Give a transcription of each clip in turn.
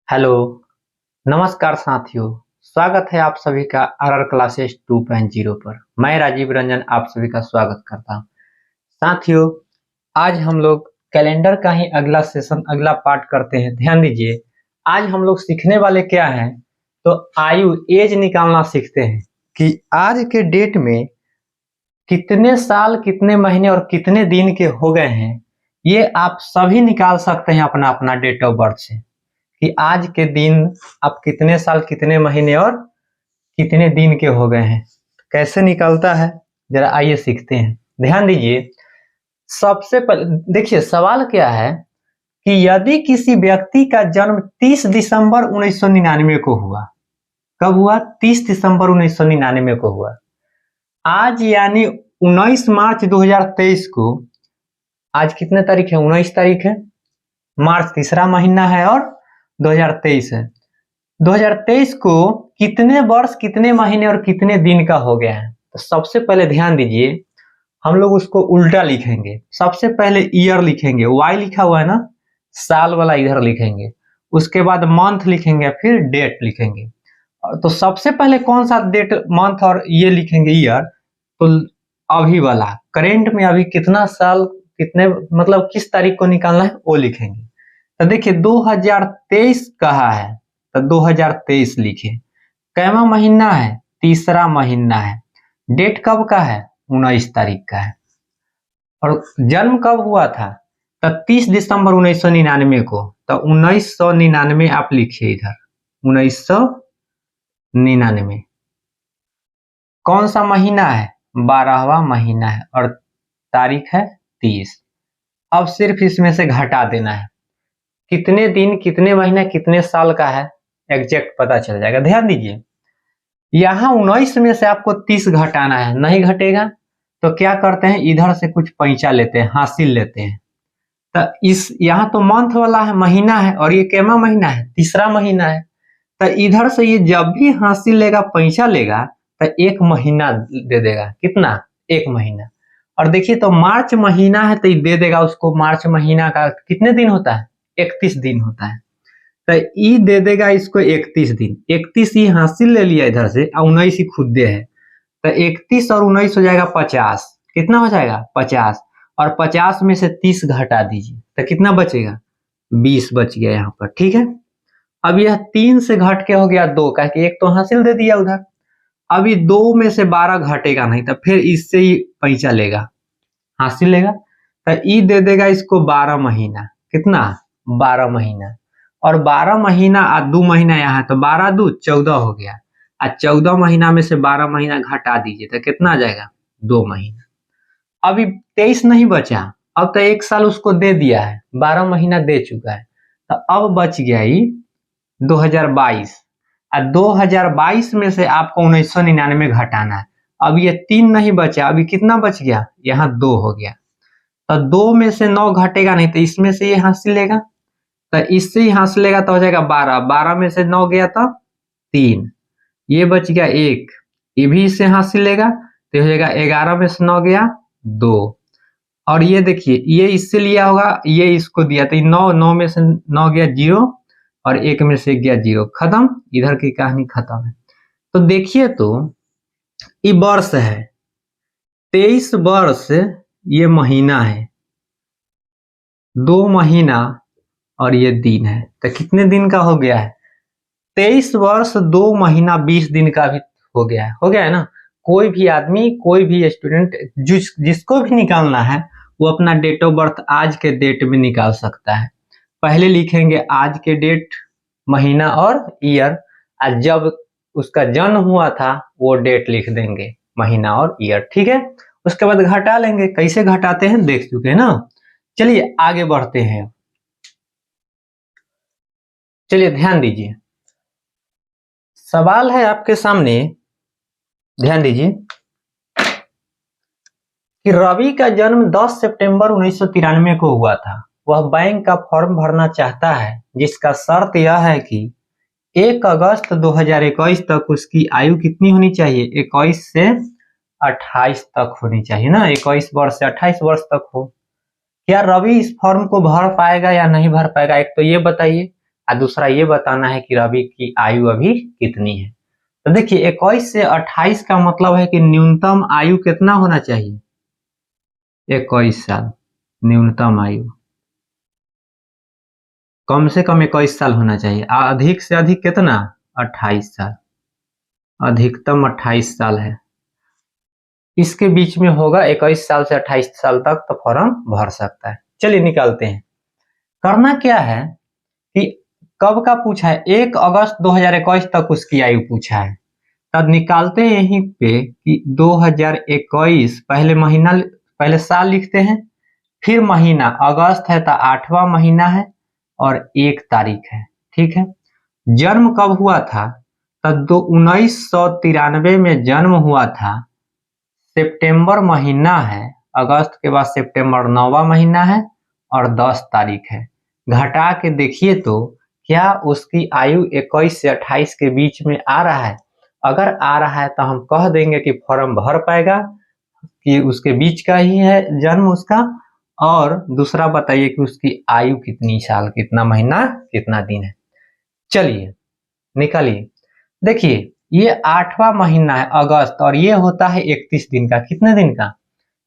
Hello, नमस्कार साथियों। स्वागत है आप सभी का आरआर क्लासेस 2.0 पर। मैं राजीव रंजन आप सभी का स्वागत करता हूं। साथियों, आज हम लोग कैलेंडर का ही अगला सेशन अगला पार्ट करते हैं। ध्यान दीजिए, आज हम लोग सीखने वाले क्या हैं, तो आयु एज निकालना सीखते हैं कि आज के डेट में कितने साल, कितने महीने और कितने दिन के हो गए हैं। ये आप सभी निकाल सकते हैं अपना अपना डेट ऑफ बर्थ से, कि आज के दिन आप कितने साल, कितने महीने और कितने दिन के हो गए हैं। कैसे निकलता है, जरा आइए सीखते हैं। ध्यान दीजिए, सबसे पहले देखिए सवाल क्या है कि यदि किसी व्यक्ति का जन्म 30 दिसंबर 1999 को हुआ। कब हुआ? 30 दिसंबर 1999 को हुआ। आज यानी 19 मार्च 2023 को, आज कितने तारीख है? 19 तारीख है। मार्च तीसरा महीना है और 2023 है। 2023 को कितने वर्ष, कितने महीने और कितने दिन का हो गया है? तो सबसे पहले ध्यान दीजिए, हम लोग उसको उल्टा लिखेंगे। सबसे पहले ईयर लिखेंगे, वाई लिखा हुआ है ना, साल वाला इधर लिखेंगे। उसके बाद मंथ लिखेंगे, फिर डेट लिखेंगे। तो सबसे पहले कौन सा डेट, मंथ और ये लिखेंगे ईयर। तो अभी वाला करेंट में अभी कितना साल, कितने मतलब किस तारीख को निकालना है वो लिखेंगे। तो देखिए 2023 कहा है, तो 2023 लिखे। कैवा महीना है? तीसरा महीना है। डेट कब का है? 19 तारीख का है। और जन्म कब हुआ था? तो 30 दिसंबर 1999 को। तो 1999 आप लिखिए इधर, 1999। कौन सा महीना है? 12वां महीना है और तारीख है 30। अब सिर्फ इसमें से घटा देना है, कितने दिन, कितने महीने, कितने साल का है, एग्जैक्ट पता चल जाएगा। ध्यान दीजिए, यहाँ 19 में से आपको 30 घटाना है। नहीं घटेगा तो क्या करते हैं, इधर से कुछ पैंचा लेते हैं, हासिल लेते हैं। तो इस यहाँ तो मंथ वाला है, महीना है, और ये केमा महीना है? तीसरा महीना है। तो इधर से ये जब भी हासिल लेगा, पैंचा लेगा, तो एक महीना दे देगा। कितना? एक महीना। और देखिए तो मार्च महीना है तो ये दे देगा उसको, मार्च महीना का कितने दिन होता है? 31 दिन होता है। तो ई दे देगा इसको 31 दिन। 31 ही हासिल ले लिया इधर से, और 19 ही खुद दे है। तो 31 और 19 हो जाएगा 50। कितना हो जाएगा? 50। और 50 में से 30 घटा दीजिए तो कितना बचेगा? 20 बच गया यहाँ पर। ठीक है, अब यह 3 से घट के हो गया 2, कह के एक तो हासिल दे दिया उधर। अभी 2 में से 12 घटेगा नहीं, तो फिर इससे ही पैसा लेगा, हासिल लेगा। तो ई दे देगा इसको 12 महीना। कितना? 12 महीना। और 12 महीना और 2 महीना यहाँ, तो 12 2 14 हो गया। और 14 महीना में से 12 महीना घटा दीजिए तो कितना आ जाएगा? 2 महीना। अभी 23 नहीं बचा, अब तो 1 साल उसको दे दिया है, 12 महीना दे चुका है। तो अब बच गया ही 2022। और 2022 में से आपको 1999 घटाना है। अब ये 3 नहीं बचा, अभी कितना बच गया? यहाँ 2 हो गया। तो 2 में से 9 घटेगा नहीं, तो इसमें से ये हासिल लेगा, तो इससे ही हासिल लेगा तो हो जाएगा 12। 12 में से 9 गया तो 3, ये बच गया 1। ये भी इससे हासिल लेगा तो हो जाएगा 11 में से 9 गया 2। और ये देखिए, ये इससे लिया होगा, ये इसको दिया, तो 9 9 में से 9 गया 0, और 1 में से गया 0। खत्म, इधर की कहानी खत्म है। तो देखिए तो ये वर्ष है, 23 वर्ष ये महीना है, 2 महीना और ये दिन है। तो कितने दिन का हो गया है? 23 वर्ष 2 महीना 20 दिन का भी हो गया है। हो गया है ना। कोई भी आदमी, कोई भी स्टूडेंट जिसको भी निकालना है, वो अपना डेट ऑफ बर्थ आज के डेट में निकाल सकता है। पहले लिखेंगे आज के डेट, महीना और ईयर, और जब उसका जन्म हुआ था वो डेट लिख देंगे, महीना और ईयर। ठीक है, उसके बाद घटा लेंगे। कैसे घटाते हैं देख चुके हैं ना। चलिए आगे बढ़ते हैं। चलिए ध्यान दीजिए, सवाल है आपके सामने। ध्यान दीजिए कि रवि का जन्म 10 सितंबर 1993 को हुआ था। वह बैंक का फॉर्म भरना चाहता है, जिसका शर्त यह है कि 1 अगस्त 2021 तक उसकी आयु कितनी होनी चाहिए? 21 से 28 तक होनी चाहिए ना, 21 वर्ष से 28 वर्ष तक हो। क्या रवि इस फॉर्म को भर पाएगा या नहीं भर पाएगा, एक तो ये बताइए। और दूसरा ये बताना है कि रवि की आयु अभी कितनी है। तो देखिए 21 से 28 का मतलब है कि न्यूनतम आयु कितना होना चाहिए, 21 साल न्यूनतम आयु, कम से कम 21 साल होना चाहिए। अधिक से अधिक कितना, 28 साल, अधिकतम 28 साल है। इसके बीच में होगा 21 साल से 28 साल तक तो फॉर्म भर सकता है। चलिए निकालते हैं। करना क्या है कि कब का पूछा है, 1 अगस्त 2021 तक उसकी आयु पूछा है। तब निकालते हैं यहीं पे कि 2021 पहले महीना, पहले साल लिखते हैं, फिर महीना, अगस्त है तो 8वां महीना है और 1 तारीख है। ठीक है। जन्म कब हुआ था, तब 1993 में जन्म हुआ था, सितंबर महीना है, अगस्त के बाद सितंबर 9वां महीना है और 10 तारीख है। घटा के देखिए तो क्या उसकी आयु 21 से 28 के बीच में आ रहा है। अगर आ रहा है तो हम कह देंगे कि फॉर्म भर पाएगा कि उसके बीच का ही है जन्म उसका। और दूसरा बताइए कि उसकी आयु कितनी साल, कितना महीना, कितना दिन है। चलिए निकालिए। देखिए ये 8वां महीना है अगस्त और ये होता है 31 दिन का। कितने दिन का,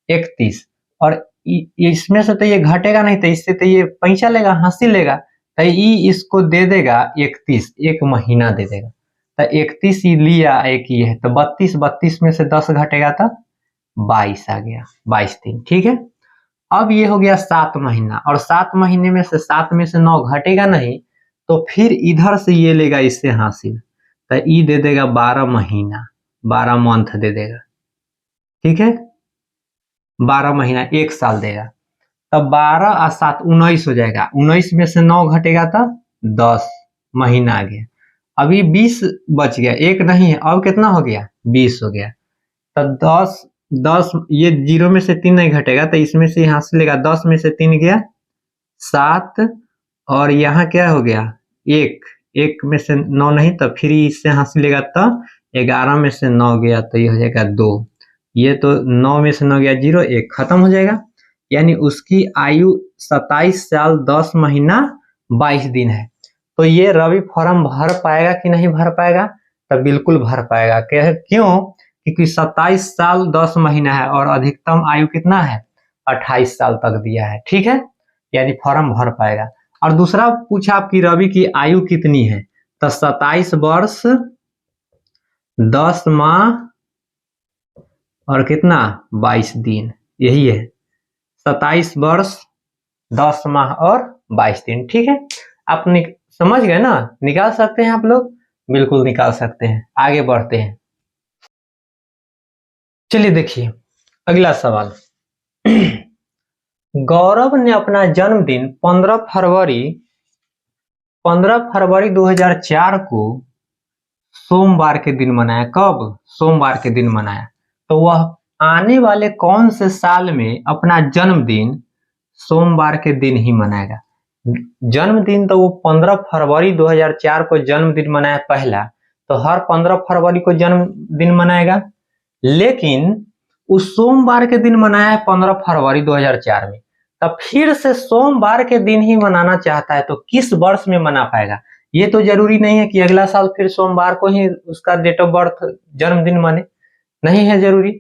31। और इसमें से तो ये घटेगा नहीं, तो इससे तो ये पैंचा लेगा, हंसी लेगा, तो ये इसको दे देगा 31, एक महीना दे देगा। तो 31 ही लिया, एक ही है, तो 32 में से 10 घटेगा तो 22 आ गया, 22 दिन। ठीक है। अब ये हो गया 7 महीना और 7 महीने में से 7 में से 9 घटेगा नहीं, तो फिर इधर से ये लेगा इससे हासिल, तो ई दे देगा 12 महीना, 12 मंथ दे देगा। ठीक है। 12 महीना 1 साल देगा, तब 12 और 7 19 हो जाएगा। 19 में से 9 घटेगा तो 10 महीना आ गया। अभी 20 बच गया, एक नहीं है, अब कितना हो गया, 20 हो गया। तो 10 ये 0 में से 3 नहीं घटेगा, तो इसमें से यहाँ से लेगा, 10 में से 3 गया 7 और यहाँ क्या हो गया 1 में से 9 नहीं, तो फिर इससे हासिलेगा तो 11 में से 9 गया तो ये हो जाएगा 2। ये तो 9 में से 9 गया 0, 1 खत्म हो जाएगा। यानी उसकी आयु 27 साल 10 महीना 22 दिन है। तो ये रवि फॉर्म भर पाएगा कि नहीं भर पाएगा, तो बिल्कुल भर पाएगा। क्यों, क्योंकि 27 साल 10 महीना है और अधिकतम आयु कितना है, 28 साल तक दिया है। ठीक है। यानी फॉर्म भर पाएगा। और दूसरा पूछा आपकी रवि की आयु कितनी है, तो 27 वर्ष 10 माह और कितना 22 दिन, यही है 27 वर्ष 10 माह और 22 दिन। ठीक है। आप समझ गए ना, निकाल सकते हैं आप लोग, बिल्कुल निकाल सकते हैं। आगे बढ़ते हैं। चलिए देखिए अगला सवाल। गौरव ने अपना जन्मदिन 15 फरवरी 2004 को सोमवार के दिन मनाया। कब, सोमवार के दिन मनाया। तो वह आने वाले कौन से साल में अपना जन्मदिन सोमवार के दिन ही मनाएगा। जन्मदिन तो वो 15 फरवरी 2004 को जन्मदिन मनाया पहला, तो हर 15 फरवरी को जन्मदिन मनाएगा, लेकिन उस सोमवार के दिन मनाया है 15 फरवरी 2004 में, तब फिर से सोमवार के दिन ही मनाना चाहता है, तो किस वर्ष में मना पाएगा। ये तो जरूरी नहीं है कि अगला साल फिर सोमवार को ही उसका डेट ऑफ बर्थ जन्मदिन मने, नहीं है जरूरी।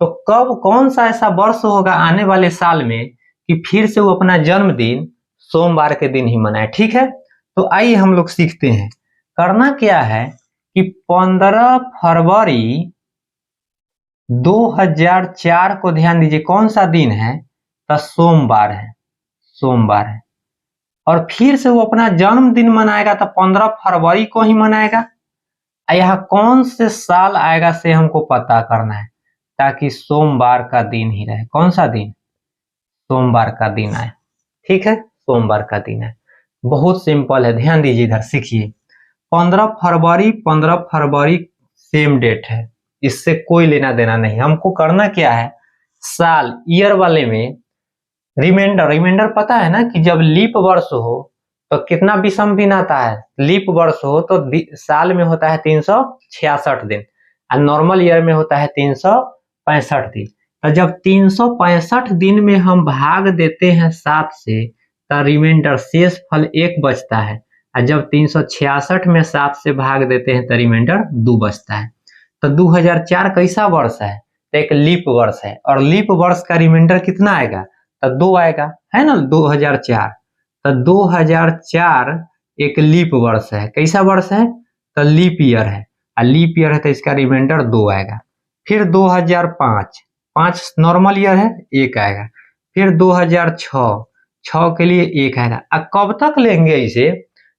तो कब, कौन सा ऐसा वर्ष होगा आने वाले साल में कि फिर से वो अपना जन्मदिन सोमवार के दिन ही मनाए। ठीक है। तो आइए हम लोग सीखते हैं। करना क्या है कि 15 फरवरी 2004 को ध्यान दीजिए कौन सा दिन है, तो सोमवार है, सोमवार है। और फिर से वो अपना जन्मदिन मनाएगा तो 15 फरवरी को ही मनाएगा। यहाँ कौन से साल आएगा से हमको पता करना है, ताकि सोमवार का दिन ही रहे। कौन सा दिन, सोमवार का दिन आए। ठीक है, सोमवार का दिन है। बहुत सिंपल है, ध्यान दीजिए इधर सीखिए। 15 फरवरी सेम डेट है, इससे कोई लेना देना नहीं। हमको करना क्या है, साल ईयर वाले में रिमाइंडर पता है ना कि जब लीप वर्ष हो तो कितना विषम दिन आता है। लीप वर्ष हो तो साल में होता है 366 दिन और नॉर्मल ईयर में होता है 365 दिन। तो जब 365 दिन में हम भाग देते हैं 7 से, तो रिमाइंडर शेष फल 1 बचता है। और जब 366 में 7 से भाग देते हैं तो रिमाइंडर 2 बचता है। तो 2004 कैसा वर्ष है? तो एक लीप वर्ष है, और लीप वर्ष का रिमाइंडर कितना आएगा? तो 2 आएगा, है ना, 2004। तो 2004 एक लीप वर्ष है। कैसा वर्ष है? तो लीप ईयर है, और लीप ईयर है तो इसका रिमाइंडर 2 आएगा। फिर 2005, 5 नॉर्मल ईयर है, 1 आएगा। फिर 2006, 6 के लिए 1 आएगा। अब कब तक लेंगे इसे?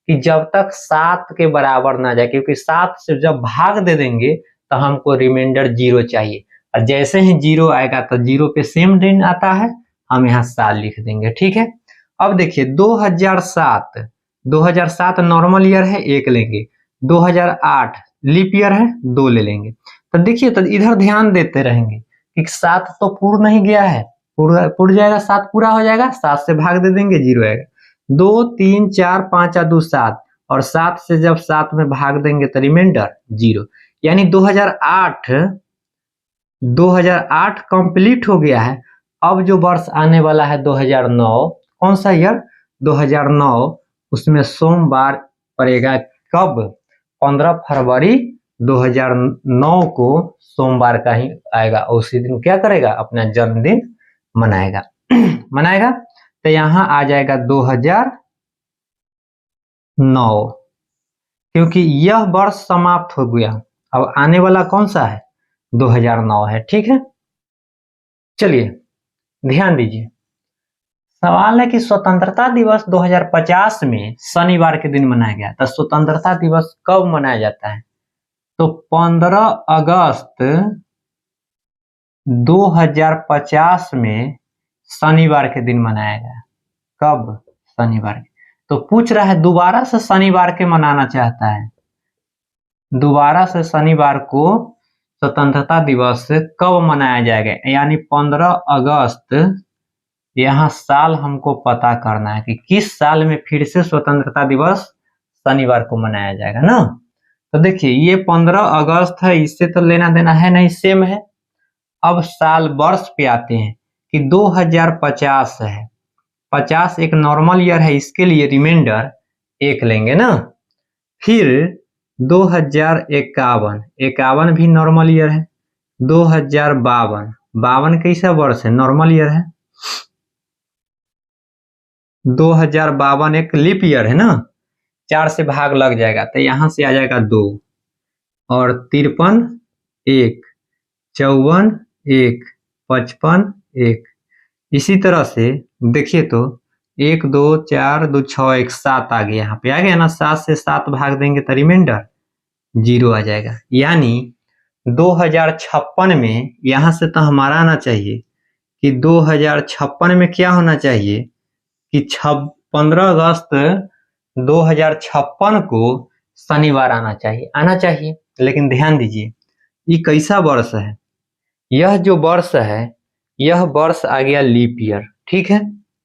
कि जब तक 7 के बराबर ना जाए, क्योंकि 7 से जब भाग दे देंगे तो हमको रिमाइंडर 0 चाहिए, और जैसे ही 0 आएगा तो 0 पे सेम दिन आता है, हम यहाँ साल लिख देंगे। ठीक है, अब देखिए 2007 नॉर्मल ईयर है, 1 लेंगे। 2008 लीप ईयर है, 2 ले लेंगे। तो देखिए, तो इधर ध्यान देते रहेंगे कि 7 तो पूर्ण नहीं गया है, पूर्ण जाएगा, 7 पूरा हो जाएगा, 7 से भाग दे देंगे, 0 आएगा। 2 3 4 5 2 7, और 7 से जब 7 में भाग देंगे तो रिमाइंडर 0। यानी 2008 कंप्लीट हो गया है। अब जो वर्ष आने वाला है 2009, कौन सा ईयर? 2009, उसमें सोमवार पड़ेगा कब? 15 फरवरी 2009 को सोमवार का ही आएगा, उसी दिन क्या करेगा? अपना जन्मदिन मनाएगा। मनाएगा, तो यहाँ आ जाएगा 2009, क्योंकि यह वर्ष समाप्त हो गया। अब आने वाला कौन सा है? 2009 है। ठीक है, चलिए ध्यान दीजिए। सवाल है कि स्वतंत्रता दिवस 2050 में शनिवार के दिन मनाया गया, तो स्वतंत्रता दिवस कब मनाया जाता है? तो 15 अगस्त 2050 में शनिवार के दिन मनाया गया। कब? शनिवार के। तो पूछ रहा है दोबारा से शनिवार के मनाना चाहता है, दोबारा से शनिवार को स्वतंत्रता दिवस कब मनाया जाएगा, यानी 15 अगस्त। यहाँ साल हमको पता करना है कि किस साल में फिर से स्वतंत्रता दिवस शनिवार को मनाया जाएगा ना। तो देखिए, ये 15 अगस्त है, इससे तो लेना देना है नहीं, सेम है। अब साल वर्ष पे आते हैं कि 2050 है, 50 एक नॉर्मल ईयर है, इसके लिए रिमाइंडर 1 लेंगे ना। फिर 2051 भी नॉर्मल ईयर है। 2052 कैसा वर्ष है? नॉर्मल ईयर है। 2052 एक लीप ईयर है ना, 4 से भाग लग जाएगा तो यहाँ से आ जाएगा 2, और 53 1, 54 1, 55 1। इसी तरह से देखिए तो 1 2 4 2 6 1 7 आ गया, यहाँ पे आ गया ना। 7 से 7 भाग देंगे तो रिमाइंडर 0 आ जाएगा। यानी 2056 में, यहाँ से तो हमारा आना चाहिए कि 2056 में क्या होना चाहिए कि 15 अगस्त 2056 को शनिवार आना चाहिए। लेकिन ध्यान दीजिए, ये कैसा वर्ष है? यह जो वर्ष है, यह वर्ष आ गया लीप ईयर। ठीक है,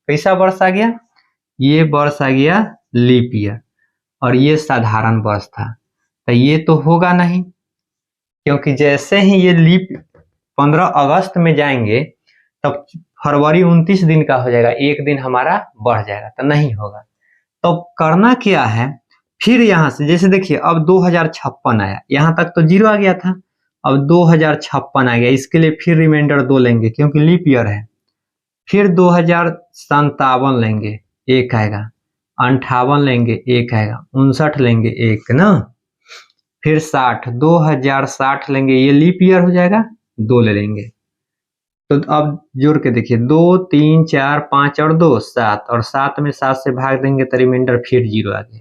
कैसा वर्ष आ गया? ये वर्ष आ गया लीप ईयर, और ये साधारण वर्ष था, तो ये तो होगा नहीं, क्योंकि जैसे ही ये लीप 15 अगस्त में जाएंगे तब फरवरी 29 दिन का हो जाएगा, 1 दिन हमारा बढ़ जाएगा, तो नहीं होगा। तो करना क्या है? फिर यहाँ से जैसे देखिए, अब 2056 आया, यहाँ तक तो 0 आ गया था, अब 2056 आ गया, इसके लिए फिर रिमाइंडर 2 लेंगे क्योंकि लीप ईयर है। फिर 2057 लेंगे, 1 आएगा। 58 लेंगे, 1 आएगा। 59 लेंगे, 1 ना। फिर 2060 लेंगे, ये लीप ईयर हो जाएगा, 2 ले लेंगे। तो अब जोड़ के देखिए, 2 3 4 5 और 2 7, और 7 में 7 से भाग देंगे तो रिमाइंडर फिर 0 आ गया।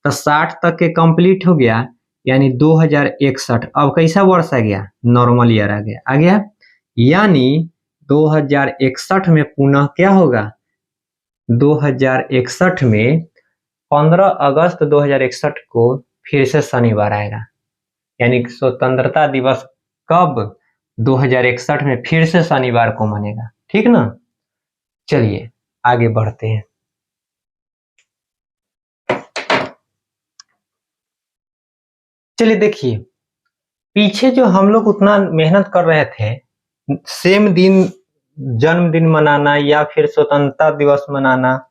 तो 60 तक के कंप्लीट हो गया, यानी 2061। अब कैसा वर्ष आ गया? नॉर्मल ईयर आ गया। यानी 2061 में पुनः क्या होगा? 2061 में 15 अगस्त 2061 को फिर से शनिवार आएगा, यानी स्वतंत्रता दिवस कब? 2061 में फिर से शनिवार को मनेगा। ठीक ना, चलिए आगे बढ़ते हैं। चलिए देखिए, पीछे जो हम लोग उतना मेहनत कर रहे थे, सेम दिन जन्मदिन मनाना या फिर स्वतंत्रता दिवस मनाना,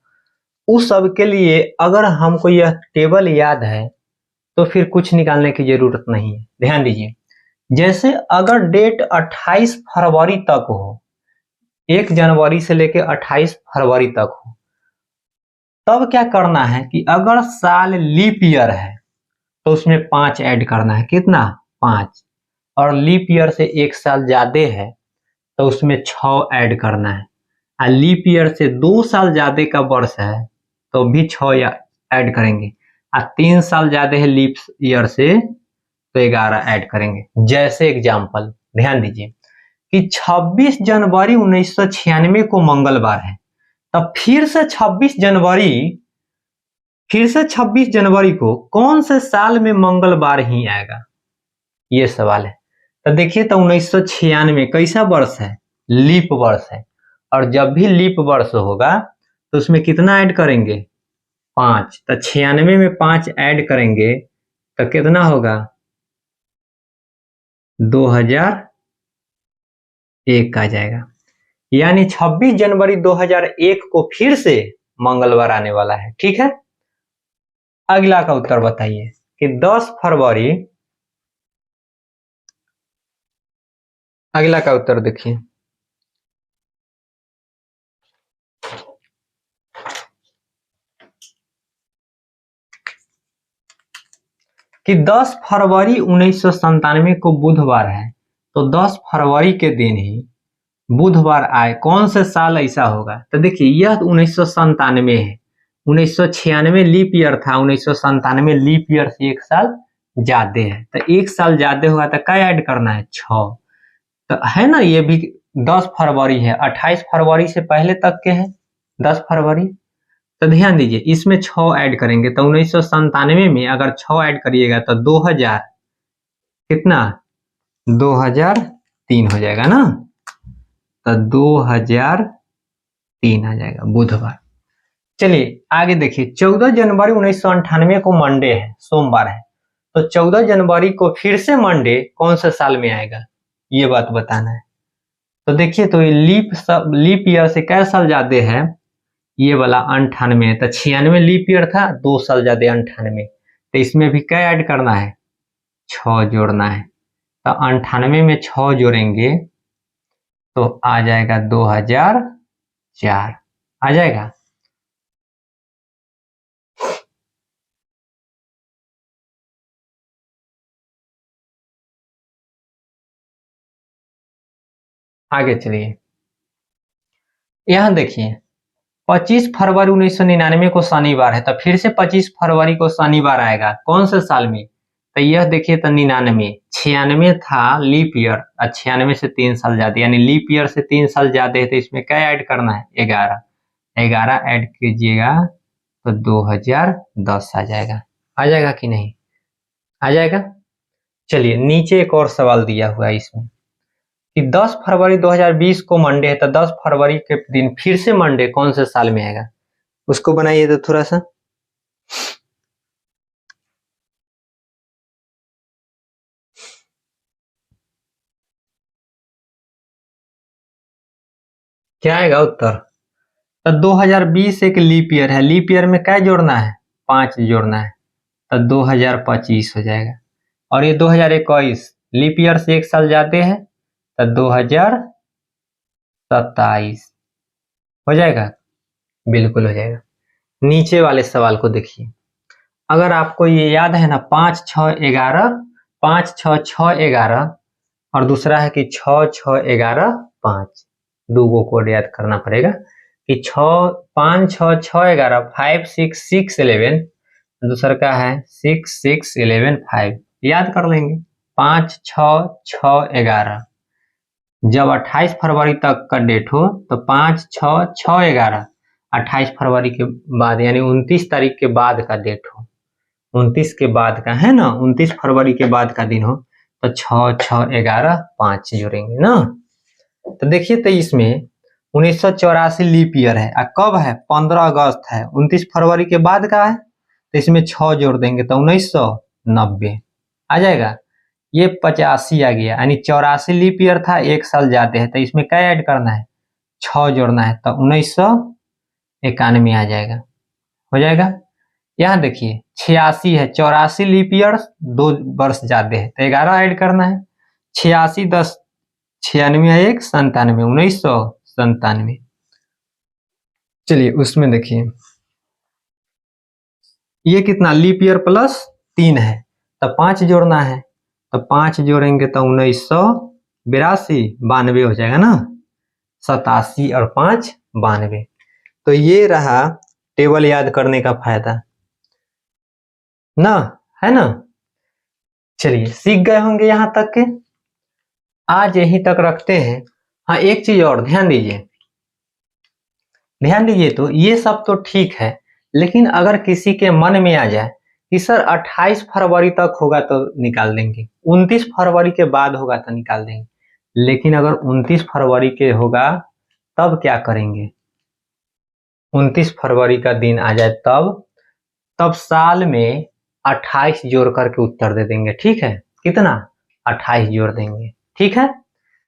उस सब के लिए अगर हमको यह टेबल याद है तो फिर कुछ निकालने की जरूरत नहीं है। ध्यान दीजिए, जैसे अगर डेट 28 फरवरी तक हो, 1 जनवरी से लेकर 28 फरवरी तक हो, तब क्या करना है कि अगर साल लीप ईयर है तो उसमें 5 ऐड करना है। कितना? 5। और लीप ईयर से 1 साल ज्यादा है तो उसमें 6 ऐड करना है। और लीप ईयर से 2 साल ज्यादा का वर्ष है तो भी 6 ऐड करेंगे। और 3 साल ज्यादा है लीप ईयर से तो 11 ऐड करेंगे। जैसे एग्जाम्पल ध्यान दीजिए कि 26 जनवरी 1996 को मंगलवार है, तब फिर से 26 जनवरी को कौन से साल में मंगलवार ही आएगा, ये सवाल है। तो देखिए, तो 1996 कैसा वर्ष है? लीप वर्ष है। और जब भी लीप वर्ष होगा तो उसमें कितना ऐड करेंगे? 5। तो 96 में 5 ऐड करेंगे तो कितना होगा? 2001 आ जाएगा। यानी 26 जनवरी 2001 को फिर से मंगलवार आने वाला है। ठीक है, अगला का उत्तर बताइए कि 10 फरवरी, अगला का उत्तर देखिए कि 10 फरवरी 1997 को बुधवार है, तो 10 फरवरी के दिन ही बुधवार आए, कौन से साल ऐसा होगा? तो देखिए, यह 1997 है। 1996 लीप ईयर था, 1997 लीप ईयर से 1 साल ज्यादा है, तो 1 साल ज्यादा होगा तो क्या ऐड करना है? 6। तो है ना, ये भी 10 फरवरी है, 28 फरवरी से पहले तक के है 10 फरवरी। तो ध्यान दीजिए, इसमें 6 ऐड करेंगे तो 1997 में अगर 6 ऐड करिएगा तो 2000 कितना? 2003 हो जाएगा ना। तो 2003 आ जाएगा बुधवार। चलिए आगे देखिए, 14 जनवरी 1998 को मंडे है, सोमवार है, तो 14 जनवरी को फिर से मंडे कौन से साल में आएगा, ये बात बताना है। तो देखिए, तो ये लीप ईयर से कै साल ज्यादा है? ये वाला 98। तो 96 लीप ईयर था, 2 साल ज्यादा 98। तो इसमें भी क्या ऐड करना है? 6 जोड़ना है। तो 98 में 6 जोड़ेंगे तो आ जाएगा 2004 आ जाएगा। आगे चलिए, यहां देखिए 25 फरवरी 1999 को शनिवार है, तो फिर से 25 फरवरी को शनिवार आएगा, कौन से साल में? तो यह देखिए, तो 99। 96 था लीप ईयर, 96 से 3 साल ज्यादा, यानी लीप ईयर से 3 साल ज्यादा है, तो इसमें क्या ऐड करना है? 11। 11 ऐड कीजिएगा तो 2010 आ जाएगा। आ जाएगा कि नहीं? आ जाएगा। चलिए, नीचे एक और सवाल दिया हुआ है इसमें कि 10 फरवरी 2020 को मंडे है, तो 10 फरवरी के दिन फिर से मंडे कौन से साल में आएगा, उसको बनाइए तो थोड़ा सा। क्या आएगा उत्तर? तो 2020 एक लीप ईयर है, लीप ईयर में क्या जोड़ना है? 5 जोड़ना है, तो 2025 हो जाएगा। और ये 2021 लीप ईयर से 1 साल जाते हैं तो 2027 हो जाएगा। बिल्कुल हो जाएगा। नीचे वाले सवाल को देखिए, अगर आपको ये याद है ना, 5 6 11, 5 6 6 11, और दूसरा है कि 6 6 11 5, दो कोड याद करना पड़ेगा कि 5 6 6 11 5 6 6 11, दूसरा का है 6 6 11 5, याद कर लेंगे। 5 6 6 11 जब 28 फरवरी तक का डेट हो तो 5 6 6 11 28 फरवरी के बाद, यानी 29 तारीख के बाद का डेट हो, 29 के बाद का है ना, 29 फरवरी के बाद का दिन हो, तो 6 6 11 5 जोड़ेंगे ना। तो देखिए, तो इसमें 1984 लीप ईयर है, कब है? 15 अगस्त है, 29 फरवरी के बाद का है, तो इसमें 6 जोड़ देंगे तो 1990 आ जाएगा। ये 85 आ गया, यानी 84 लीप ईयर था, 1 साल ज्यादा है, तो इसमें क्या ऐड करना है? 6 जोड़ना है, तो 1991 आ जाएगा। हो जाएगा। यहाँ देखिए 86 है, 84 लीप ईयर 2 वर्ष ज्यादा है, तो 11 ऐड करना है। 86 10 96 1 97 1997। चलिए उसमें देखिए ये कितना लीप ईयर प्लस 3 है, तो 5 जोड़ना है, तो 5 जोड़ेंगे तो 1982 92 हो जाएगा ना। 87 और 5 92। तो ये रहा टेबल याद करने का फायदा ना, है ना। चलिए सीख गए होंगे यहां तक के, आज यहीं तक रखते हैं। हाँ एक चीज और ध्यान दीजिए, ध्यान दीजिए, तो ये सब तो ठीक है, लेकिन अगर किसी के मन में आ जाए कि सर 28 फरवरी तक होगा तो निकाल देंगे, 29 फरवरी के बाद होगा तो निकाल देंगे, लेकिन अगर 29 फरवरी के होगा तब क्या करेंगे, 29 फरवरी का दिन आ जाए तब साल में 28 जोड़ करके उत्तर दे देंगे, ठीक है। कितना 28 जोड़ देंगे, ठीक है।